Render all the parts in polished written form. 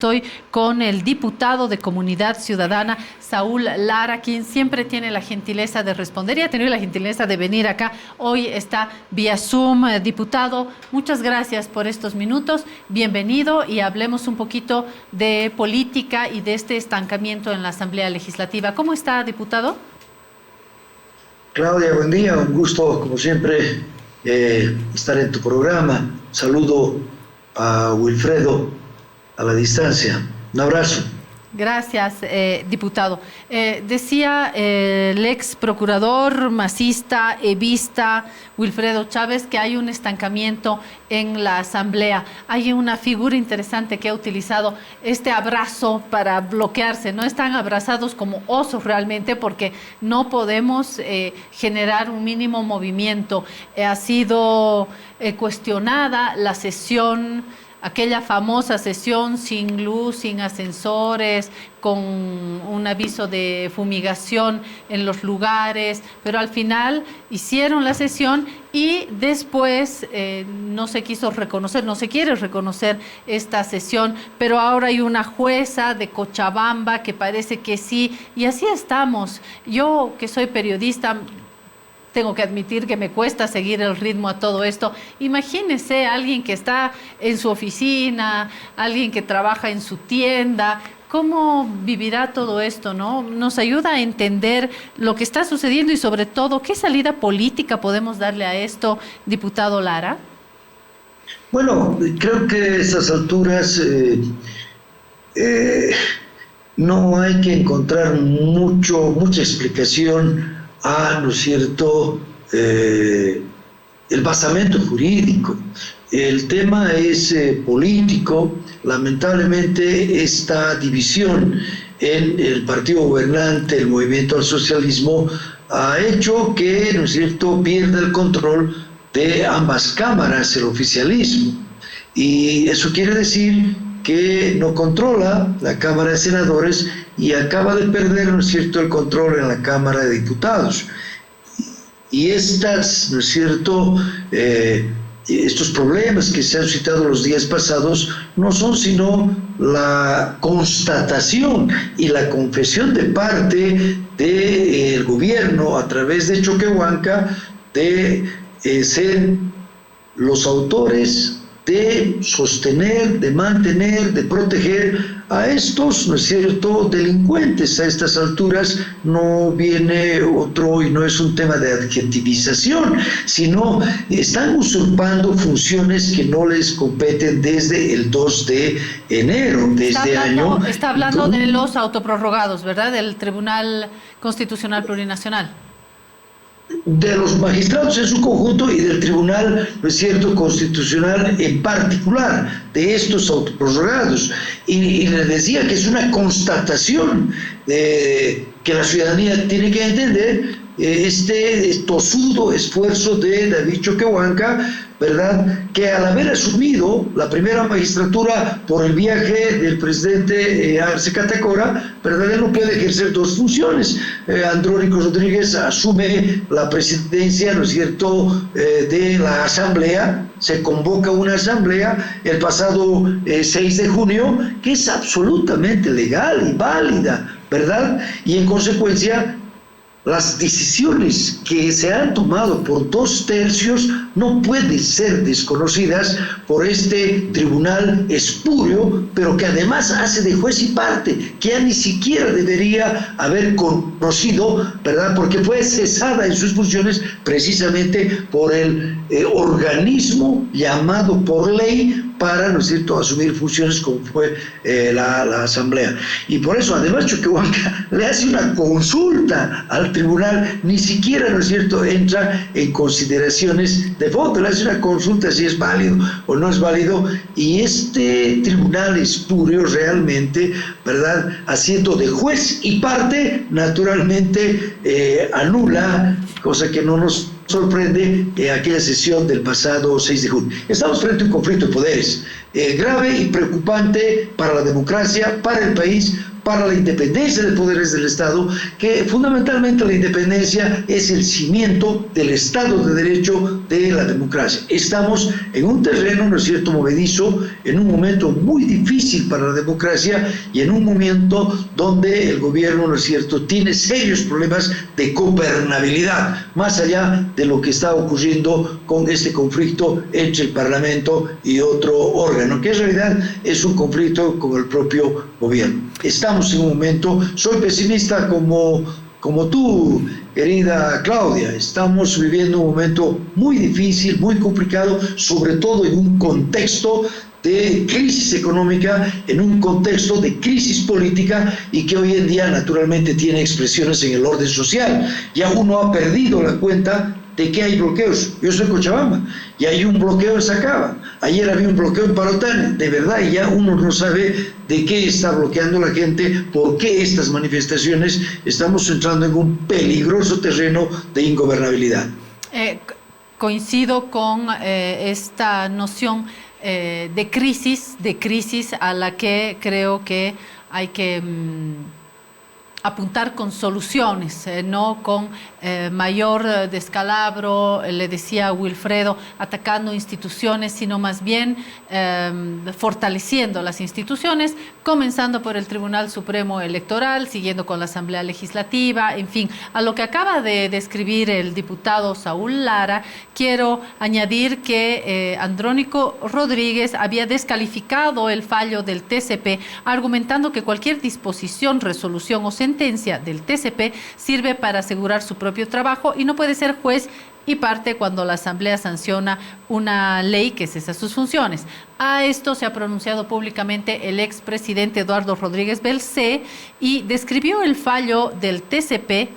Estoy con el diputado de Comunidad Ciudadana, Saúl Lara, quien siempre tiene la gentileza de responder y ha tenido la gentileza de venir acá. Hoy está vía Zoom. Diputado, muchas gracias por estos minutos. Bienvenido y hablemos un poquito de política y de este estancamiento en la Asamblea Legislativa. ¿Cómo está, diputado? Claudia, buen día. Un gusto, como siempre, estar en tu programa. Saludo a Wilfredo a la distancia. Un abrazo. Gracias, diputado. Decía el ex procurador masista, evista, Wilfredo Chávez, que hay un estancamiento en la Asamblea. Hay una figura interesante que ha utilizado este abrazo para bloquearse. No están abrazados como osos realmente porque no podemos generar un mínimo movimiento. Ha sido cuestionada la sesión, aquella famosa sesión sin luz, sin ascensores, con un aviso de fumigación en los lugares, pero al final hicieron la sesión y después no se quiso reconocer, no se quiere reconocer esta sesión, pero ahora hay una jueza de Cochabamba que parece que sí, y así estamos. Yo, que soy periodista, tengo que admitir que me cuesta seguir el ritmo a todo esto. Imagínese alguien que está en su oficina, alguien que trabaja en su tienda. ¿Cómo vivirá todo esto, no? Nos ayuda a entender lo que está sucediendo y sobre todo, ¿qué salida política podemos darle a esto, diputado Lara? Bueno, creo que a estas alturas no hay que encontrar mucha explicación a, ¿no es cierto?, el basamento jurídico. El tema es político. Lamentablemente esta división en el partido gobernante, el movimiento al socialismo, ha hecho que, ¿no es cierto?, pierda el control de ambas cámaras, el oficialismo. Y eso quiere decir que no controla la Cámara de Senadores y acaba de perder, ¿no es cierto?, el control en la Cámara de Diputados. Y estas, ¿no es cierto?, estos problemas que se han citado los días pasados no son sino la constatación y la confesión de parte del gobierno a través de Choquehuanca de ser los autores de sostener, de mantener, de proteger a estos, ¿no es cierto?, delincuentes. A estas alturas no viene otro y no es un tema de adjetivización, sino están usurpando funciones que no les competen desde el 2 de enero de este año. Está hablando de los autoprorrogados, ¿verdad?, del Tribunal Constitucional Plurinacional. De los magistrados en su conjunto y del Tribunal, ¿no es cierto?, Constitucional en particular, de estos autoprorrogados. Y les decía que es una constatación que la ciudadanía tiene que entender este tosudo esfuerzo de David Choquehuanca, ¿verdad?, que al haber asumido la primera magistratura por el viaje del presidente Arce Catacora, ¿verdad?, él no puede ejercer dos funciones. Andrónico Rodríguez asume la presidencia, ¿no es cierto?, de la Asamblea. Se convoca una asamblea el pasado 6 de junio, que es absolutamente legal y válida, ¿verdad? Y en consecuencia, las decisiones que se han tomado por 2/3 no pueden ser desconocidas por este tribunal espurio, pero que además hace de juez y parte, que ya ni siquiera debería haber conocido, ¿verdad?, porque fue cesada en sus funciones precisamente por el organismo llamado por ley para, ¿no es cierto?, asumir funciones como fue la Asamblea. Y por eso, además, Choquehuanca le hace una consulta al tribunal, ni siquiera, ¿no es cierto?, entra en consideraciones de fondo, le hace una consulta si es válido o no es válido, y este tribunal espurio realmente, ¿verdad?, haciendo de juez y parte, naturalmente anula, cosa que no nos sorprende, aquella sesión del pasado 6 de junio. Estamos frente a un conflicto de poderes. grave y preocupante para la democracia, para el país, para la independencia de poderes del Estado, que fundamentalmente la independencia es el cimiento del Estado de Derecho de la democracia. Estamos en un terreno, ¿no es cierto?, movedizo, en un momento muy difícil para la democracia y en un momento donde el gobierno, ¿no es cierto?, tiene serios problemas de gobernabilidad, más allá de lo que está ocurriendo con este conflicto entre el Parlamento y otro órgano, que en realidad es un conflicto con el propio gobierno. Estamos en un momento, soy pesimista como tú, querida Claudia, estamos viviendo un momento muy difícil, muy complicado, sobre todo en un contexto de crisis económica, en un contexto de crisis política y que hoy en día naturalmente tiene expresiones en el orden social. Ya uno ha perdido la cuenta de que hay bloqueos. Yo soy de Cochabamba y hay un bloqueo en Sacaba. Ayer había un bloqueo en Parotane. De verdad, ya uno no sabe de qué está bloqueando la gente, por qué estas manifestaciones. Estamos entrando en un peligroso terreno de ingobernabilidad. Coincido con esta noción de crisis a la que creo que hay que apuntar con soluciones, no con mayor descalabro, le decía Wilfredo, atacando instituciones, sino más bien fortaleciendo las instituciones, comenzando por el Tribunal Supremo Electoral, siguiendo con la Asamblea Legislativa, en fin, a lo que acaba de describir el diputado Saúl Lara, quiero añadir que Andrónico Rodríguez había descalificado el fallo del TCP, argumentando que cualquier disposición, resolución o sentencia del TCP sirve para asegurar su propio trabajo y no puede ser juez y parte cuando la Asamblea sanciona una ley que cesa sus funciones. A esto se ha pronunciado públicamente el expresidente Eduardo Rodríguez Belcé y describió el fallo del TCP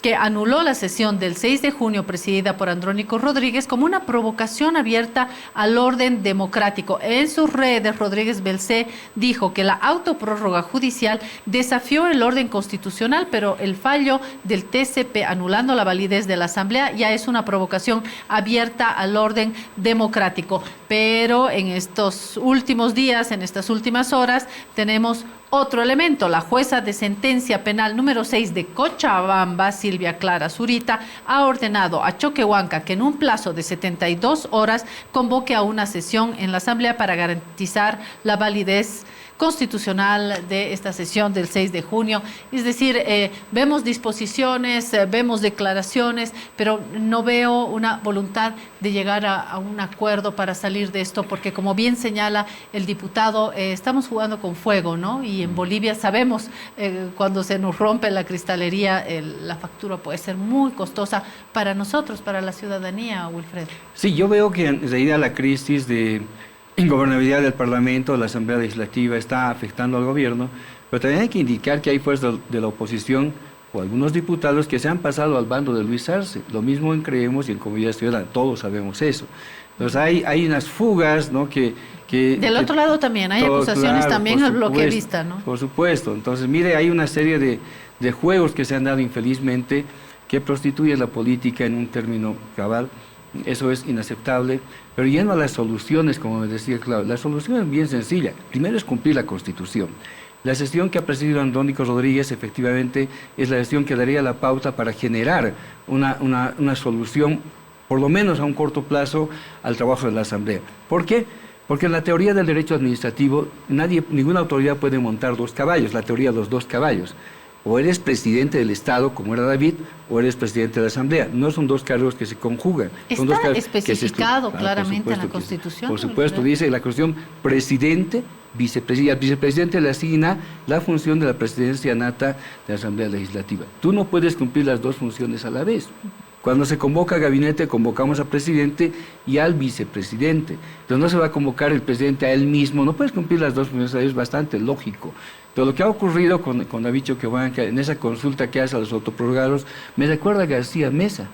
que anuló la sesión del 6 de junio presidida por Andrónico Rodríguez como una provocación abierta al orden democrático. En sus redes, Rodríguez Belcé dijo que la autoprórroga judicial desafió el orden constitucional, pero el fallo del TCP anulando la validez de la Asamblea ya es una provocación abierta al orden democrático. Pero en estos últimos días, en estas últimas horas, tenemos otro elemento. La jueza de sentencia penal número 6 de Cochabamba, Silvia Clara Zurita, ha ordenado a Choquehuanca que en un plazo de 72 horas convoque a una sesión en la Asamblea para garantizar la validez constitucional de esta sesión del 6 de junio. Es decir, vemos disposiciones, vemos declaraciones, pero no veo una voluntad de llegar a un acuerdo para salir de esto, porque como bien señala el diputado, estamos jugando con fuego, ¿no? Y en Bolivia sabemos, cuando se nos rompe la cristalería, la factura puede ser muy costosa para nosotros, para la ciudadanía, Wilfredo. Sí, yo veo que en realidad la crisis de ingobernabilidad del Parlamento, la Asamblea Legislativa, está afectando al gobierno, pero también hay que indicar que hay fuerzas de la oposición o algunos diputados que se han pasado al bando de Luis Arce. Lo mismo en Creemos y en Comunidad Ciudadana, todos sabemos eso. Entonces hay unas fugas, ¿no? Del otro lado también hay acusaciones, claro, también al bloqueavista, ¿no? Por supuesto. Entonces, mire, hay una serie de juegos que se han dado infelizmente que prostituyen la política en un término cabal. Eso es inaceptable, pero yendo a las soluciones, como me decía Claudio, la solución es bien sencilla. Primero es cumplir la Constitución. La sesión que ha presidido Andrónico Rodríguez efectivamente es la sesión que daría la pauta para generar una solución, por lo menos a un corto plazo, al trabajo de la Asamblea. ¿Por qué? Porque en la teoría del derecho administrativo ninguna autoridad puede montar dos caballos, la teoría de los dos caballos. O eres presidente del Estado, como era David, o eres presidente de la Asamblea. No son dos cargos que se conjugan. Está especificado claramente en la Constitución. Por supuesto, dice la Constitución, presidente, vicepresidente. Al vicepresidente le asigna la función de la presidencia nata de la Asamblea Legislativa. Tú no puedes cumplir las dos funciones a la vez. Cuando se convoca gabinete, convocamos al presidente y al vicepresidente. Entonces no se va a convocar el presidente a él mismo, no puedes cumplir las dos funciones, es bastante lógico. Pero lo que ha ocurrido con David Choquehuanca, en esa consulta que hace a los autoprorrogados, me recuerda a García Mesa.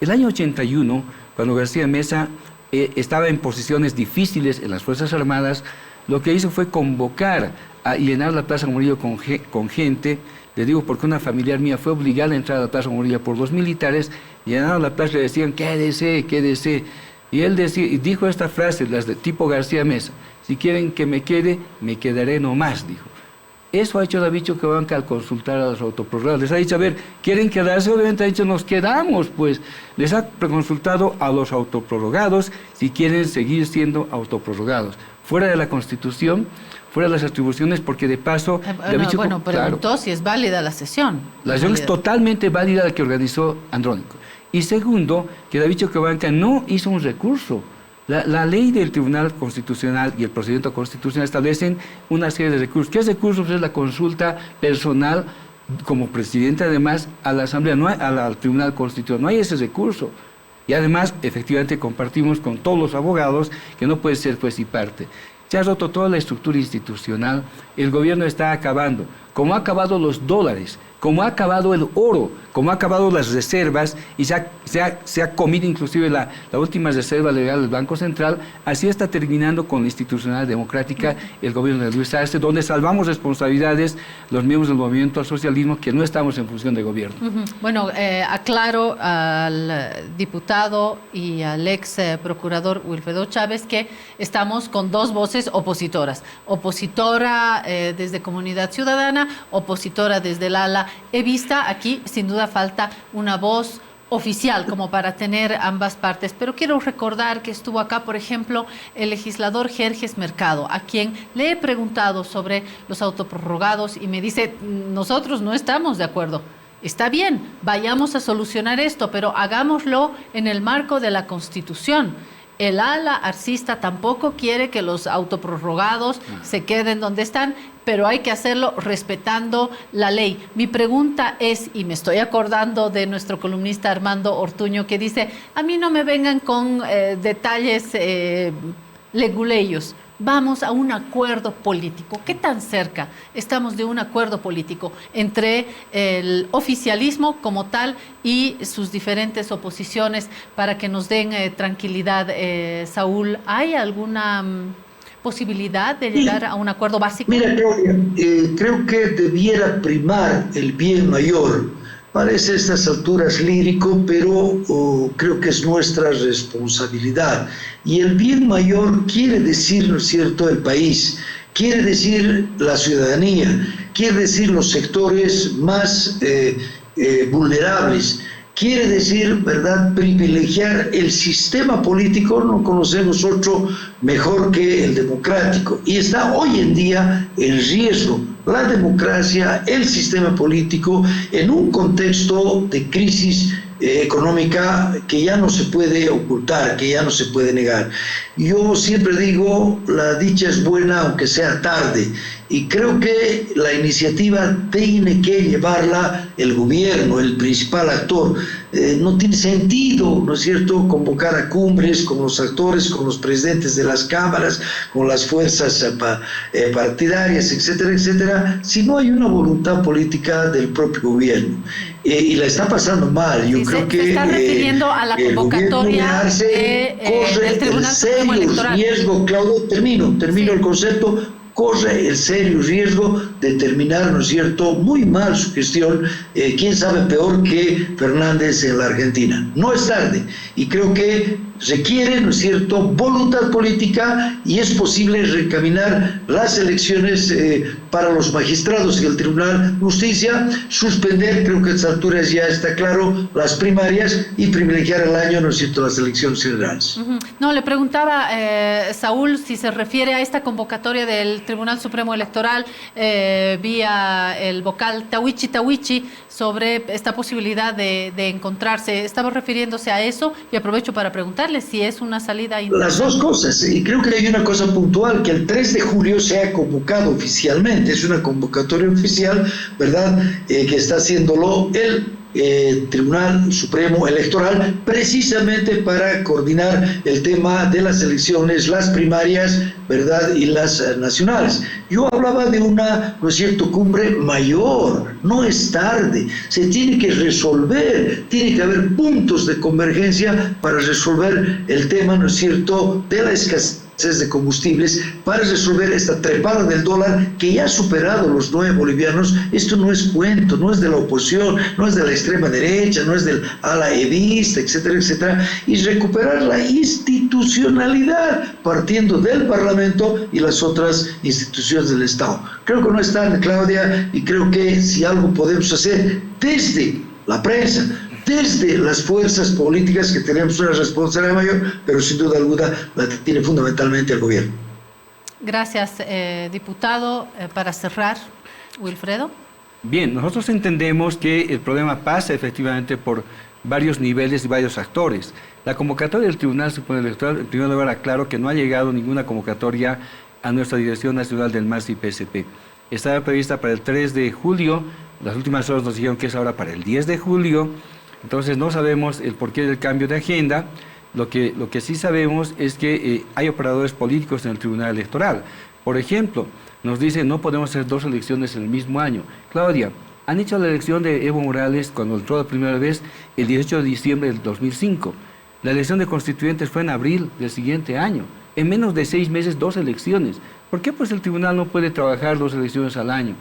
El año 81, cuando García Mesa estaba en posiciones difíciles en las Fuerzas Armadas, lo que hizo fue convocar y llenar la Plaza Murillo con gente. Le digo porque una familiar mía fue obligada a entrar a la Plaza Murillo por los militares, llenaron la plaza y le decían, quédese, quédese. Y él dijo esta frase, las de tipo García Mesa, Si quieren que me quede, me quedaré nomás, dijo. Eso ha hecho David Choquehuanca al consultar a los autoprorrogados. Les ha dicho, a ver, ¿quieren quedarse? Obviamente ha dicho, nos quedamos, pues. Les ha consultado a los autoprorrogados si quieren seguir siendo autoprorrogados. Fuera de la Constitución, fuera de las atribuciones, porque de paso... Bueno, preguntó claro, si es válida la sesión. La sesión es totalmente válida la que organizó Andrónico. Y segundo, que David Choquehuanca no hizo un recurso. La ley del Tribunal Constitucional y el procedimiento constitucional establecen una serie de recursos. ¿Qué recursos? Es la consulta personal, como presidente además, a la Asamblea, no al Tribunal Constitucional. No hay ese recurso. Y además, efectivamente, compartimos con todos los abogados que no puede ser juez y parte. Se ha roto toda la estructura institucional, el gobierno está acabando, como ha acabado los dólares, como ha acabado el oro, como ha acabado las reservas y se ha comido inclusive la última reserva legal del Banco Central, así está terminando con la institucionalidad democrática el gobierno de Luis Arce, donde salvamos responsabilidades los miembros del movimiento al socialismo que no estamos en función de gobierno. Bueno, aclaro al diputado y al ex procurador Wilfredo Chávez que estamos con dos voces opositoras, opositora desde Comunidad Ciudadana, opositora desde el ala evista. Aquí sin duda falta una voz oficial como para tener ambas partes, pero quiero recordar que estuvo acá, por ejemplo, el legislador Jerjes Mercado, a quien le he preguntado sobre los autoprorrogados y me dice, nosotros no estamos de acuerdo. Está bien, vayamos a solucionar esto, pero hagámoslo en el marco de la Constitución. El ala arcista tampoco quiere que los autoprorrogados se queden donde están, pero hay que hacerlo respetando la ley. Mi pregunta es, y me estoy acordando de nuestro columnista Armando Ortuño, que dice, a mí no me vengan con detalles leguleyos. Vamos a un acuerdo político. ¿Qué tan cerca estamos de un acuerdo político entre el oficialismo como tal y sus diferentes oposiciones para que nos den tranquilidad? Saúl, ¿hay alguna posibilidad de llegar a un acuerdo básico? Mira, Claudia, creo que debiera primar el bien mayor. Parece a estas alturas lírico, pero creo que es nuestra responsabilidad. Y el bien mayor quiere decir, ¿no es cierto?, el país, quiere decir la ciudadanía, quiere decir los sectores más vulnerables, quiere decir, ¿verdad?, privilegiar el sistema político, no conocemos otro mejor que el democrático, y está hoy en día en riesgo la democracia, el sistema político, en un contexto de crisis económica que ya no se puede ocultar, que ya no se puede negar. Yo siempre digo, la dicha es buena aunque sea tarde, y creo que la iniciativa tiene que llevarla el gobierno, el principal actor. No tiene sentido, ¿no es cierto?, convocar a cumbres con los actores, con los presidentes de las cámaras, con las fuerzas partidarias, etcétera, etcétera, si no hay una voluntad política del propio gobierno. Y la está pasando mal. Yo creo que se está refiriendo a la convocatoria del Tribunal Supremo Electoral. Riesgo, Claudio, termino el concepto. Corre el serio riesgo de terminar, ¿no es cierto?, muy mal su gestión, quién sabe peor que Fernández en la Argentina. No es tarde, y creo que requiere, ¿no es cierto?, voluntad política, y es posible recaminar las elecciones para los magistrados y el Tribunal de Justicia, suspender, creo que a estas alturas ya está claro, las primarias y privilegiar el año, ¿no es cierto?, las elecciones generales. No, le preguntaba, Saúl, si se refiere a esta convocatoria del Tribunal Supremo Electoral vía el vocal Tawichi sobre esta posibilidad de encontrarse. ¿Estaba refiriéndose a eso? Y aprovecho para preguntarle si es una salida... Las dos cosas, y creo que hay una cosa puntual, que el 3 de julio se ha convocado oficialmente, es una convocatoria oficial, ¿verdad?, que está haciéndolo el Tribunal Supremo Electoral, precisamente para coordinar el tema de las elecciones, las primarias, ¿verdad?, y las nacionales. Yo hablaba de una, ¿no es cierto?, cumbre mayor, no es tarde, se tiene que resolver, tiene que haber puntos de convergencia para resolver el tema, ¿no es cierto?, de la escasez de combustibles para resolver esta trepada del dólar que ya ha superado los 9 bolivianos. Esto no es cuento, no es de la oposición, no es de la extrema derecha, no es del ala evista, etcétera, etcétera, y recuperar la institucionalidad partiendo del Parlamento y las otras instituciones del Estado. Creo que no es tarde, Claudia, y creo que si algo podemos hacer desde la prensa, desde las fuerzas políticas, que tenemos una responsabilidad mayor, pero sin duda alguna la tiene fundamentalmente el gobierno. Gracias, diputado. Para cerrar, Wilfredo. Bien, nosotros entendemos que el problema pasa efectivamente por varios niveles y varios actores. La convocatoria del Tribunal Supremo Electoral, en primer lugar, aclaro que no ha llegado ninguna convocatoria a nuestra Dirección Nacional del MAS y PSP. Estaba prevista para el 3 de julio, las últimas horas nos dijeron que es ahora para el 10 de julio, entonces no sabemos el porqué del cambio de agenda. Lo que sí sabemos es que hay operadores políticos en el Tribunal Electoral. Por ejemplo, nos dicen no podemos hacer 2 elecciones en el mismo año. Claudia, han hecho la elección de Evo Morales cuando entró la primera vez el 18 de diciembre del 2005. La elección de constituyentes fue en abril del siguiente año. En menos de 6 meses, 2 elecciones. ¿Por qué pues el tribunal no puede trabajar 2 elecciones al año?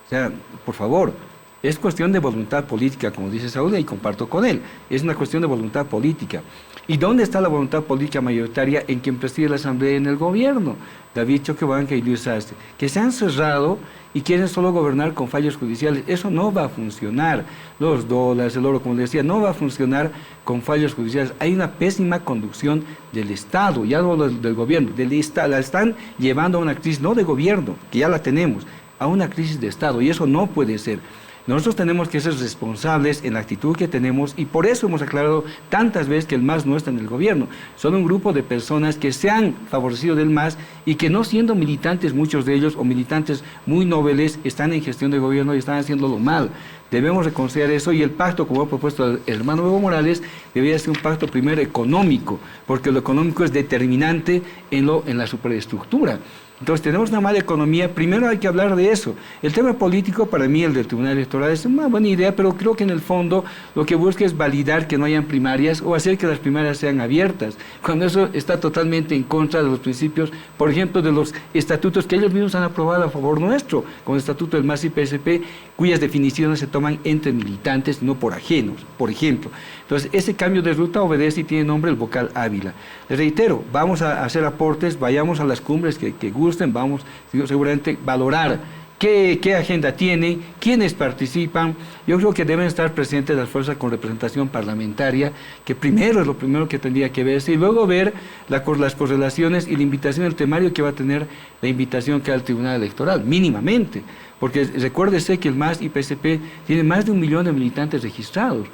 O sea, por favor, es cuestión de voluntad política, como dice Saúl, y comparto con él. Es una cuestión de voluntad política. ¿Y dónde está la voluntad política mayoritaria en quien preside la Asamblea y en el gobierno? David Choquebanca y Luis Arce, que se han cerrado y quieren solo gobernar con fallos judiciales. Eso no va a funcionar. Los dólares, el oro, como le decía, no va a funcionar con fallos judiciales. Hay una pésima conducción del Estado, ya no del gobierno, del Estado. La están llevando a una crisis, no de gobierno, que ya la tenemos, a una crisis de Estado, y eso no puede ser. Nosotros tenemos que ser responsables en la actitud que tenemos, y por eso hemos aclarado tantas veces que el MAS no está en el gobierno. Son un grupo de personas que se han favorecido del MAS y que, no siendo militantes muchos de ellos o militantes muy nobles, están en gestión de gobierno y están haciéndolo mal. Debemos reconciliar eso, y el pacto, como ha propuesto el hermano Evo Morales, debería ser un pacto primero económico, porque lo económico es determinante en la superestructura. Entonces tenemos una mala economía, primero hay que hablar de eso. El tema político, para mí, el del Tribunal Electoral, es una buena idea, pero creo que en el fondo lo que busca es validar que no hayan primarias o hacer que las primarias sean abiertas, cuando eso está totalmente en contra de los principios, por ejemplo, de los estatutos que ellos mismos han aprobado a favor nuestro, como el estatuto del MAS y PSP, cuyas definiciones se toman entre militantes, no por ajenos, por ejemplo. Entonces, ese cambio de ruta obedece y tiene nombre el vocal Ávila. Les reitero, vamos a hacer aportes, vayamos a las cumbres que gusten, vamos seguramente valorar qué agenda tiene, quiénes participan. Yo creo que deben estar presentes las fuerzas con representación parlamentaria, que primero es lo primero que tendría que verse, y luego ver las correlaciones y la invitación, el temario que va a tener la invitación que al Tribunal Electoral, mínimamente, porque recuérdese que el MAS y PSP tienen más de 1 millón de militantes registrados.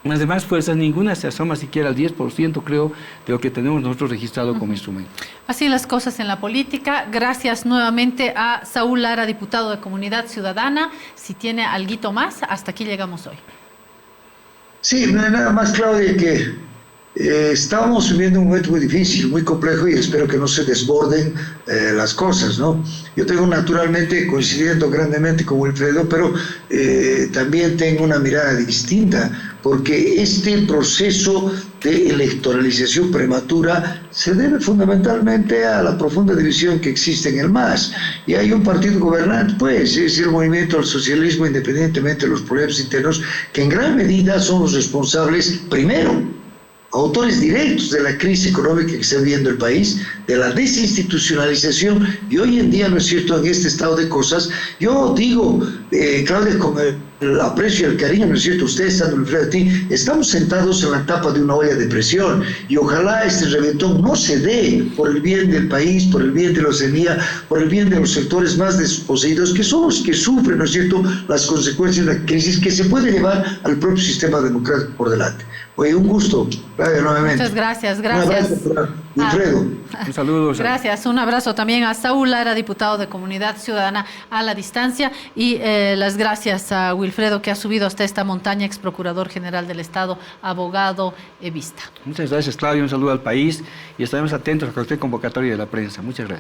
Las demás fuerzas, ninguna se asoma siquiera al 10%, creo, de lo que tenemos nosotros registrado como instrumento. Así las cosas en la política. Gracias nuevamente a Saúl Lara, diputado de Comunidad Ciudadana. Si tiene alguito más, hasta aquí llegamos hoy. Sí, nada más, Claudia, que estamos viviendo un momento muy difícil, muy complejo, y espero que no se desborden las cosas, ¿no? Yo tengo, naturalmente, coincidiendo grandemente con Wilfredo, pero también tengo una mirada distinta, porque este proceso de electoralización prematura se debe fundamentalmente a la profunda división que existe en el MAS. Y hay un partido gobernante, pues, es el Movimiento al Socialismo, independientemente de los problemas internos, que en gran medida son los responsables, primero, autores directos de la crisis económica que está viviendo el país, de la desinstitucionalización, y hoy en día, ¿no es cierto?, en este estado de cosas, yo digo, Claudia, con el aprecio y el cariño, ¿no es cierto?, ustedes están frente a ti, estamos sentados en la tapa de una olla de presión, y ojalá este reventón no se dé por el bien del país, por el bien de la ciudadanía, por el bien de los sectores más desposeídos, que son los que sufren, ¿no es cierto?, las consecuencias de la crisis que se puede llevar al propio sistema democrático por delante. Oye, un gusto, Claudia, nuevamente. Muchas gracias, gracias. Un abrazo, Wilfredo. Un saludo. Gracias, un abrazo también a Saúl Lara, diputado de Comunidad Ciudadana a la distancia, y las gracias a Wilfredo, que ha subido hasta esta montaña, ex procurador general del Estado, abogado evista. Muchas gracias, Claudia, un saludo al país, y estaremos atentos a cualquier convocatoria de la prensa. Muchas gracias.